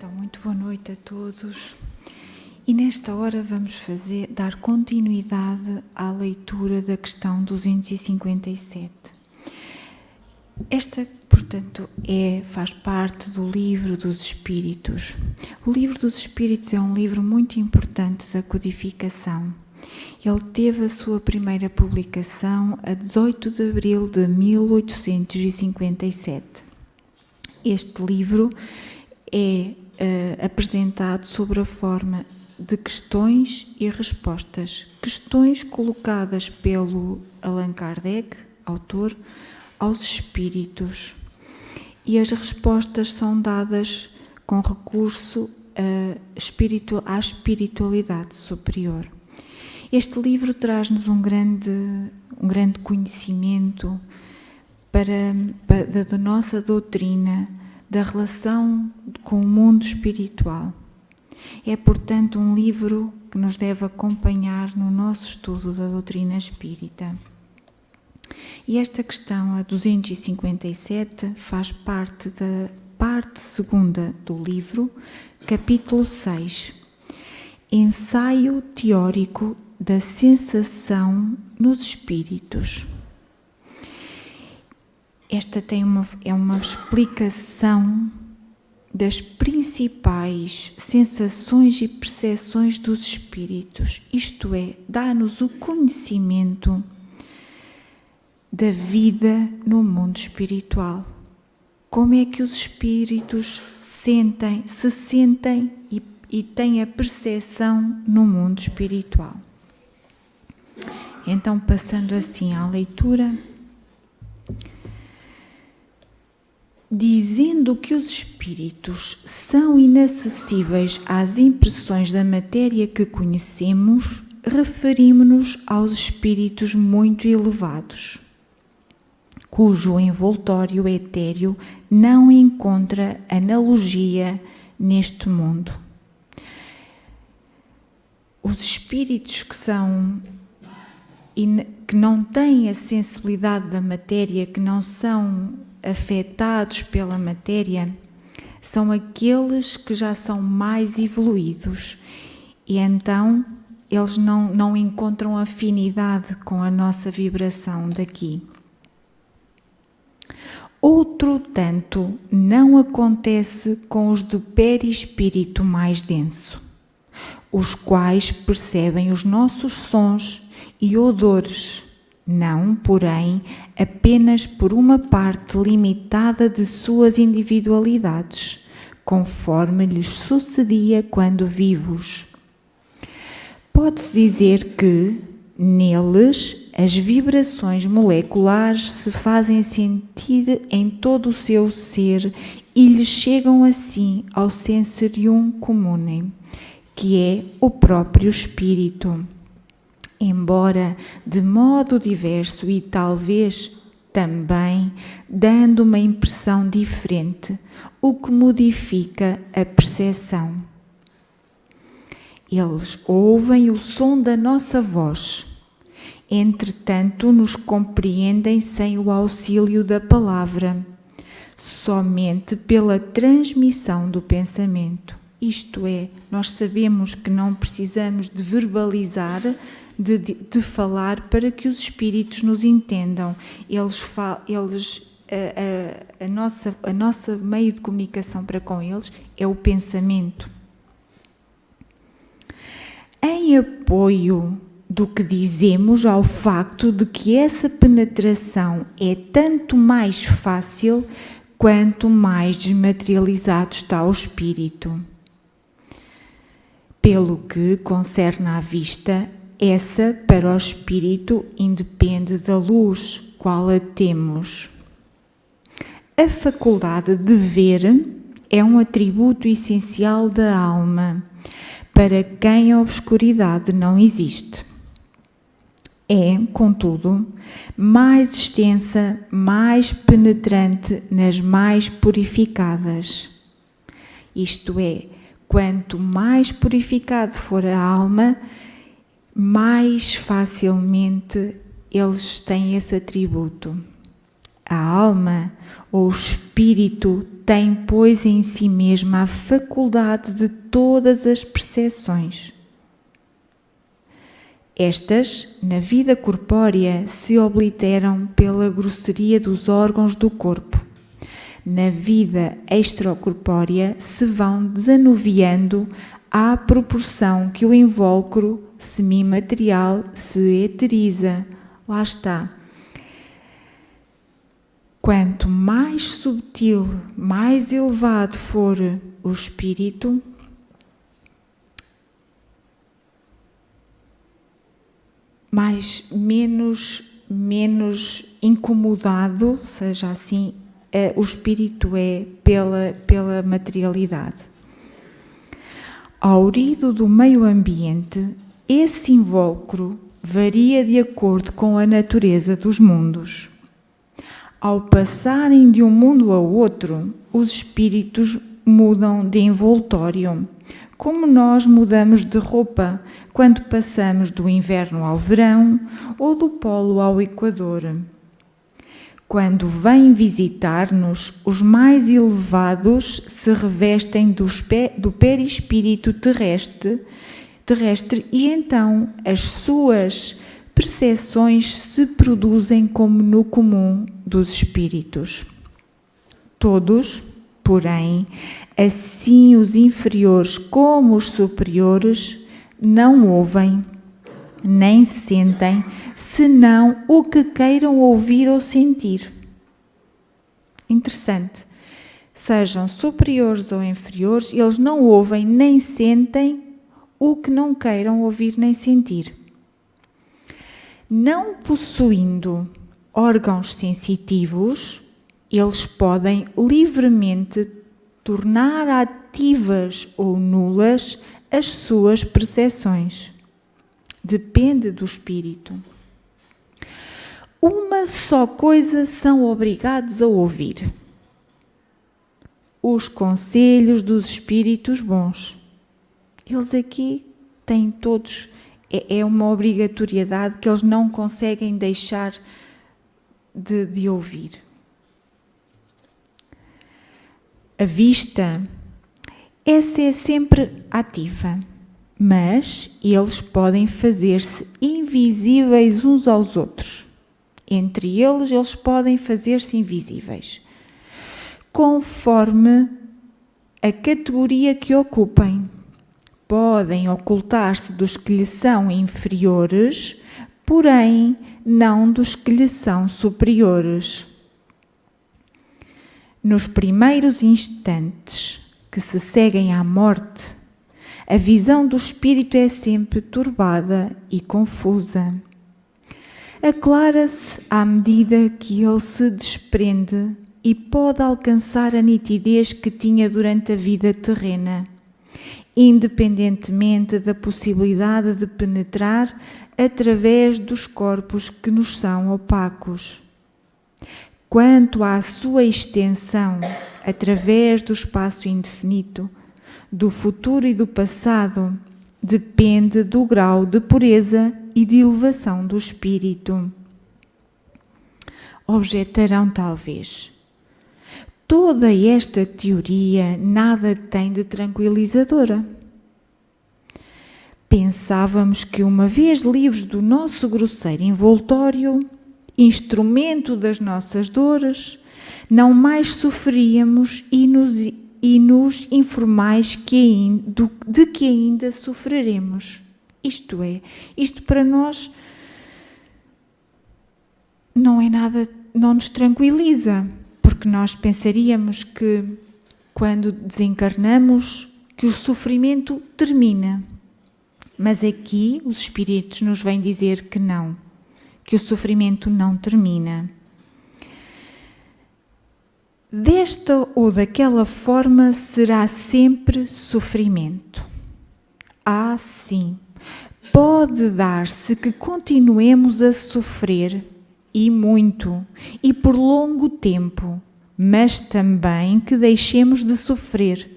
Então, muito boa noite a todos. E nesta hora vamos dar continuidade à leitura da questão 257. Esta, portanto, faz parte do Livro dos Espíritos. O Livro dos Espíritos é um livro muito importante da codificação. Ele teve a sua primeira publicação a 18 de abril de 1857. Este livro é apresentado sob a forma de questões e respostas. Questões colocadas pelo Allan Kardec, autor, aos espíritos. E as respostas são dadas com recurso à espiritualidade superior. Este livro traz-nos um grande conhecimento da nossa doutrina, da relação com o mundo espiritual. É, portanto, um livro que nos deve acompanhar no nosso estudo da doutrina espírita. E esta questão, a 257, faz parte da parte segunda do livro, capítulo 6, Ensaio teórico da sensação nos espíritos. Esta é uma explicação das principais sensações e percepções dos espíritos, isto é, dá-nos o conhecimento da vida no mundo espiritual. Como é que os espíritos se sentem e têm a percepção no mundo espiritual. Então, passando assim à leitura, dizendo que os espíritos são inacessíveis às impressões da matéria que conhecemos, referimos-nos aos espíritos muito elevados, cujo envoltório etéreo não encontra analogia neste mundo. Os espíritos que não têm a sensibilidade da matéria, que não são afetados pela matéria, são aqueles que já são mais evoluídos e então eles não encontram afinidade com a nossa vibração daqui. Outro tanto não acontece com os do perispírito mais denso, os quais percebem os nossos sons e odores, não, porém, apenas por uma parte limitada de suas individualidades, conforme lhes sucedia quando vivos. Pode-se dizer que, neles, as vibrações moleculares se fazem sentir em todo o seu ser e lhes chegam assim ao sensorium comune, que é o próprio espírito. Embora de modo diverso e talvez também dando uma impressão diferente, o que modifica a percepção. Eles ouvem o som da nossa voz, entretanto nos compreendem sem o auxílio da palavra, somente pela transmissão do pensamento. Isto é, nós sabemos que não precisamos de verbalizar, de falar para que os espíritos nos entendam. A nossa meio de comunicação para com eles é o pensamento. Em apoio do que dizemos ao facto de que essa penetração é tanto mais fácil quanto mais desmaterializado está o espírito. Pelo que concerne à vista, essa, para o espírito, independe da luz, qual a temos. A faculdade de ver é um atributo essencial da alma, para quem a obscuridade não existe. É, contudo, mais extensa, mais penetrante nas mais purificadas. Isto é, quanto mais purificado for a alma, mais facilmente eles têm esse atributo. A alma ou o espírito tem, pois, em si mesma a faculdade de todas as percepções. Estas, na vida corpórea, se obliteram pela grosseria dos órgãos do corpo. Na vida extracorpórea se vão desanuviando à proporção que o invólucro semimaterial se eteriza. Lá está. Quanto mais subtil, mais elevado for o espírito, menos incomodado, seja assim, o espírito é pela materialidade. Aurido do meio ambiente, esse invólucro varia de acordo com a natureza dos mundos. Ao passarem de um mundo a outro, os espíritos mudam de envoltório, como nós mudamos de roupa quando passamos do inverno ao verão ou do polo ao equador. Quando vêm visitar-nos, os mais elevados se revestem do perispírito terrestre e então as suas percepções se produzem como no comum dos espíritos. Todos, porém, assim os inferiores como os superiores, não ouvem, nem sentem, senão o que queiram ouvir ou sentir. Interessante. Sejam superiores ou inferiores, eles não ouvem nem sentem o que não queiram ouvir nem sentir. Não possuindo órgãos sensitivos, eles podem livremente tornar ativas ou nulas as suas percepções. Depende do espírito. Uma só coisa são obrigados a ouvir: os conselhos dos espíritos bons. Eles aqui têm todos, é uma obrigatoriedade que eles não conseguem deixar de ouvir. A vista, essa é sempre ativa, mas eles podem fazer-se invisíveis uns aos outros. Entre eles podem fazer-se invisíveis, conforme a categoria que ocupem. Podem ocultar-se dos que lhes são inferiores, porém não dos que lhes são superiores. Nos primeiros instantes que se seguem à morte, a visão do espírito é sempre turbada e confusa. Aclara-se à medida que ele se desprende e pode alcançar a nitidez que tinha durante a vida terrena, independentemente da possibilidade de penetrar através dos corpos que nos são opacos. Quanto à sua extensão através do espaço indefinito, do futuro e do passado, depende do grau de pureza e de elevação do espírito. Objetarão talvez: toda esta teoria nada tem de tranquilizadora. Pensávamos que, uma vez livres do nosso grosseiro envoltório, instrumento das nossas dores, não mais sofreríamos e nos informais de que ainda sofreremos. Isto para nós não é nada, não nos tranquiliza, porque nós pensaríamos que quando desencarnamos que o sofrimento termina. Mas aqui os espíritos nos vêm dizer que não, que o sofrimento não termina. Desta ou daquela forma será sempre sofrimento. Ah, sim, pode dar-se que continuemos a sofrer, e muito, e por longo tempo, mas também que deixemos de sofrer,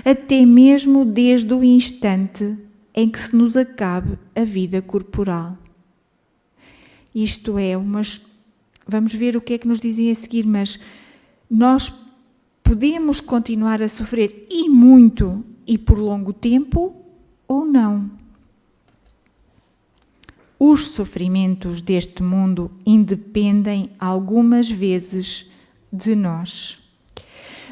até mesmo desde o instante em que se nos acabe a vida corporal. Vamos ver o que é que nos dizem a seguir, mas nós podemos continuar a sofrer e muito e por longo tempo ou não. Os sofrimentos deste mundo independem algumas vezes de nós.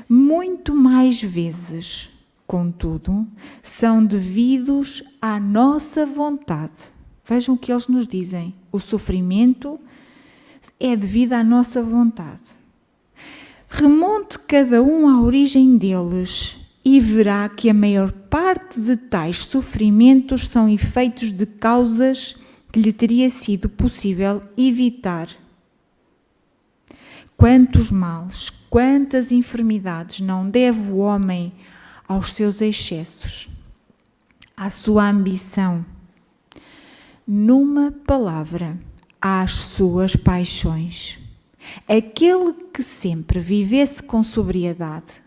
Muito mais vezes, contudo, são devidos à nossa vontade. Vejam o que eles nos dizem. O sofrimento é devido à nossa vontade. Remonte cada um à origem deles e verá que a maior parte de tais sofrimentos são efeitos de causas que lhe teria sido possível evitar. Quantos males, quantas enfermidades não deve o homem aos seus excessos, à sua ambição, numa palavra, às suas paixões. Aquele que sempre vivesse com sobriedade,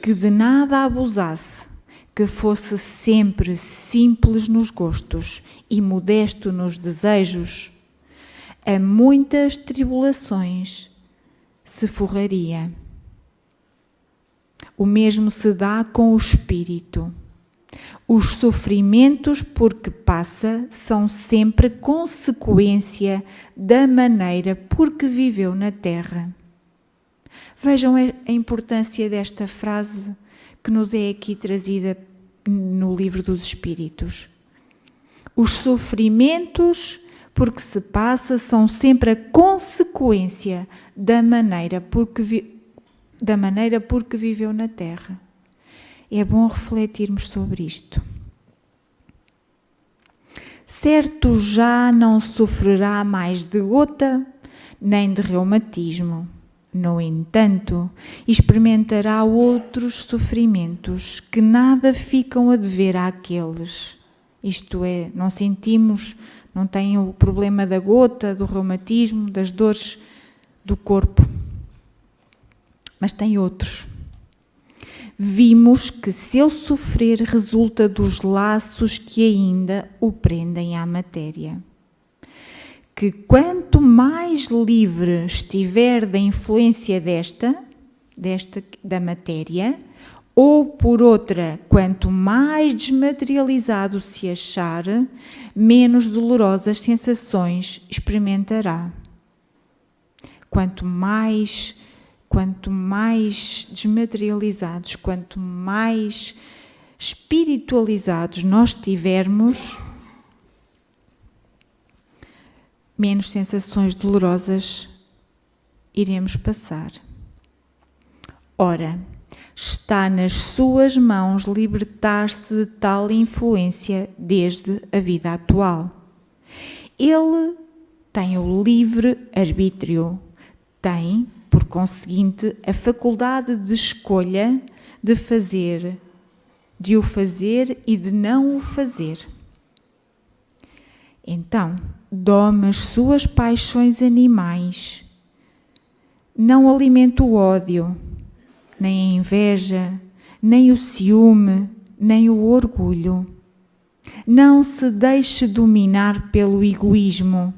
que de nada abusasse, que fosse sempre simples nos gostos e modesto nos desejos, a muitas tribulações se forraria. O mesmo se dá com o espírito. Os sofrimentos por que passa são sempre consequência da maneira por que viveu na terra. Vejam a importância desta frase que nos é aqui trazida no Livro dos Espíritos. Os sofrimentos por que se passa são sempre a consequência da maneira por que viveu na terra. É bom refletirmos sobre isto. Certo já não sofrerá mais de gota, nem de reumatismo. No entanto, experimentará outros sofrimentos que nada ficam a dever àqueles. Isto é, não tem o problema da gota, do reumatismo, das dores do corpo, mas tem outros. Vimos que seu sofrer resulta dos laços que ainda o prendem à matéria. Que quanto mais livre estiver da influência da matéria, ou por outra, quanto mais desmaterializado se achar, menos dolorosas sensações experimentará. Quanto mais desmaterializados, quanto mais espiritualizados nós tivermos, menos sensações dolorosas iremos passar. Ora, está nas suas mãos libertar-se de tal influência desde a vida atual. Ele tem o livre arbítrio, tem, por conseguinte, a faculdade de escolha de o fazer e de não o fazer. Então, doma as suas paixões animais, não alimenta o ódio, nem a inveja, nem o ciúme, nem o orgulho. Não se deixe dominar pelo egoísmo.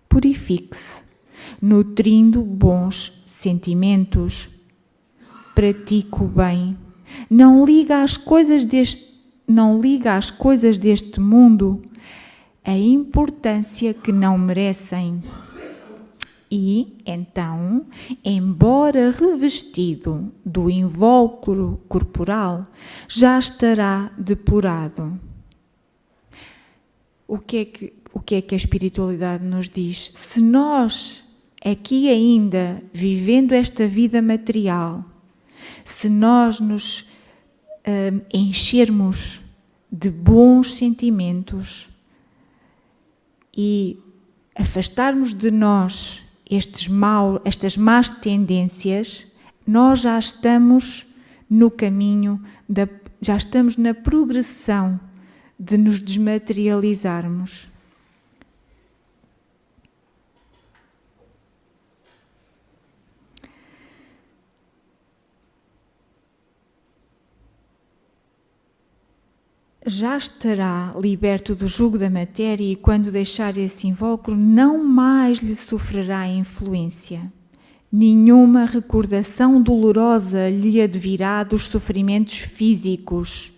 Purifique-se, nutrindo bons sentimentos. Pratique o bem. Não liga às coisas deste mundo a importância que não merecem. E, então, embora revestido do invólucro corporal, já estará depurado. O que é que a espiritualidade nos diz? Se nós, aqui ainda, vivendo esta vida material, se nós nos enchermos de bons sentimentos e afastarmos de nós estas más tendências, nós já estamos no caminho, já estamos na progressão de nos desmaterializarmos. Já estará liberto do jugo da matéria e quando deixar esse invólucro não mais lhe sofrerá a influência. Nenhuma recordação dolorosa lhe advirá dos sofrimentos físicos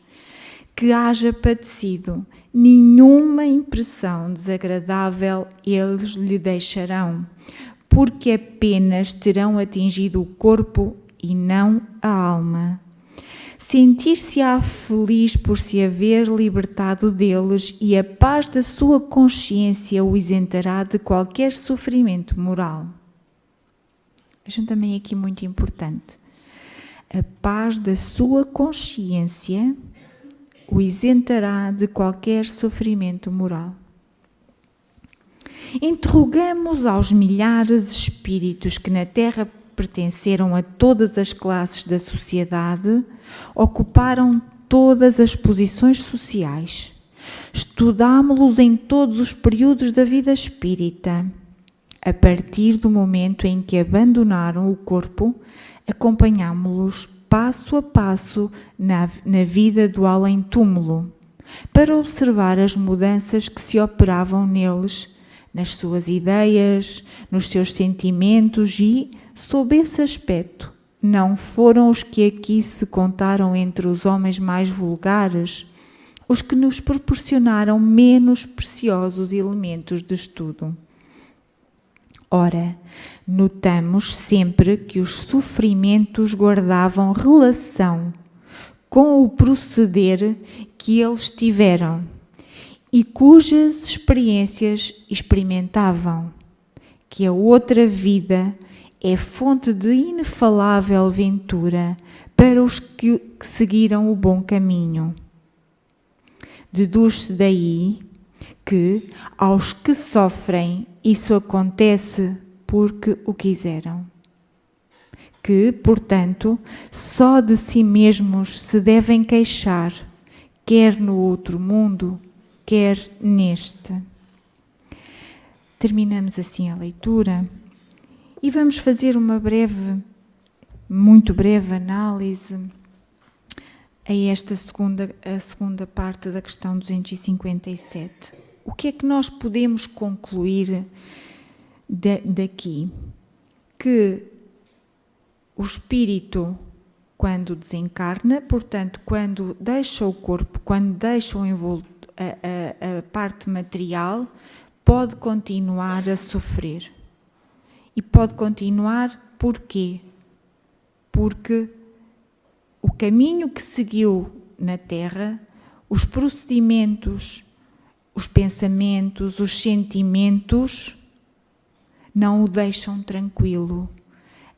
que haja padecido. Nenhuma impressão desagradável eles lhe deixarão, porque apenas terão atingido o corpo e não a alma. Sentir-se-á feliz por se haver libertado deles, e a paz da sua consciência o isentará de qualquer sofrimento moral. Vejam também aqui muito importante. A paz da sua consciência o isentará de qualquer sofrimento moral. Interrogamos aos milhares de espíritos que na Terra pertenceram a todas as classes da sociedade, ocuparam todas as posições sociais. Estudámo-los em todos os períodos da vida espírita. A partir do momento em que abandonaram o corpo, acompanhámo-los passo a passo na vida do além-túmulo, para observar as mudanças que se operavam neles, nas suas ideias, nos seus sentimentos e, sob esse aspecto, não foram os que aqui se contaram entre os homens mais vulgares, os que nos proporcionaram menos preciosos elementos de estudo. Ora, notamos sempre que os sofrimentos guardavam relação com o proceder que eles tiveram e cujas experiências experimentavam, que a outra vida é fonte de inefalável ventura para os que seguiram o bom caminho. Deduz-se daí que, aos que sofrem, isso acontece porque o quiseram. Que, portanto, só de si mesmos se devem queixar, quer no outro mundo, quer neste. Terminamos assim a leitura e vamos fazer uma muito breve análise a esta segunda parte da questão 257. O que é que nós podemos concluir daqui? Que o espírito, quando desencarna, portanto, quando deixa o corpo, quando deixa a parte material, pode continuar a sofrer. E pode continuar porquê? Porque o caminho que seguiu na Terra, os procedimentos, os pensamentos, os sentimentos, não o deixam tranquilo.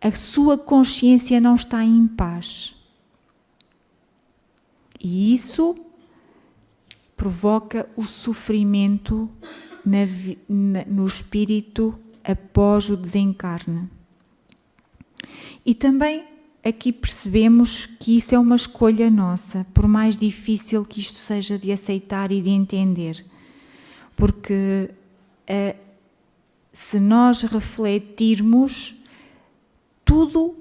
A sua consciência não está em paz. E isso provoca o sofrimento no espírito após o desencarne. E também aqui percebemos que isso é uma escolha nossa, por mais difícil que isto seja de aceitar e de entender. Porque se nós refletirmos, tudo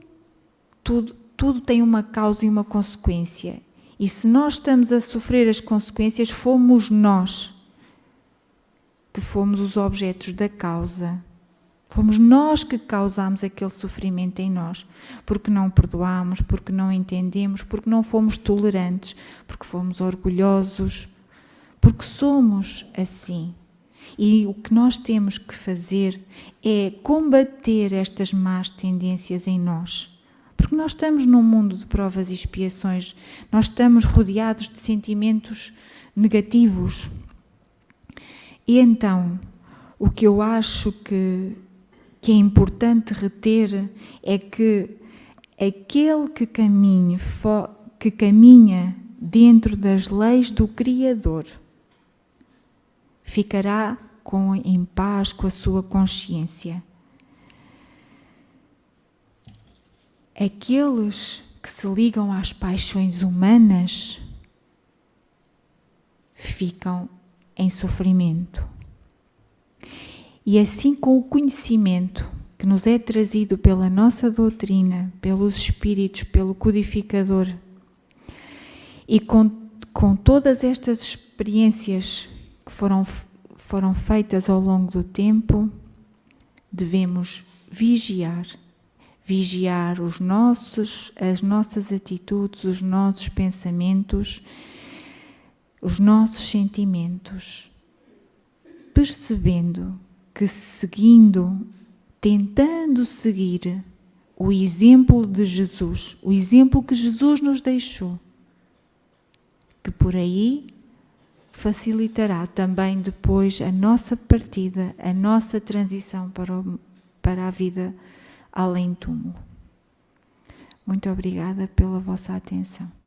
tem uma causa e uma consequência. E se nós estamos a sofrer as consequências, fomos nós que fomos os objetos da causa. Fomos nós que causámos aquele sofrimento em nós, porque não perdoámos, porque não entendemos, porque não fomos tolerantes, porque fomos orgulhosos, porque somos assim. E o que nós temos que fazer é combater estas más tendências em nós. Porque nós estamos num mundo de provas e expiações, nós estamos rodeados de sentimentos negativos. E então, o que eu acho que é importante reter é que aquele que caminha dentro das leis do Criador ficará em paz com a sua consciência. Aqueles que se ligam às paixões humanas ficam em sofrimento. E assim, com o conhecimento que nos é trazido pela nossa doutrina, pelos espíritos, pelo codificador, e com todas estas experiências que foram feitas ao longo do tempo, devemos vigiar, vigiar as nossas atitudes, os nossos pensamentos, os nossos sentimentos, percebendo que tentando seguir o exemplo de Jesus, o exemplo que Jesus nos deixou, que por aí facilitará também depois a nossa partida, a nossa transição para a vida além túmulo. Muito obrigada pela vossa atenção.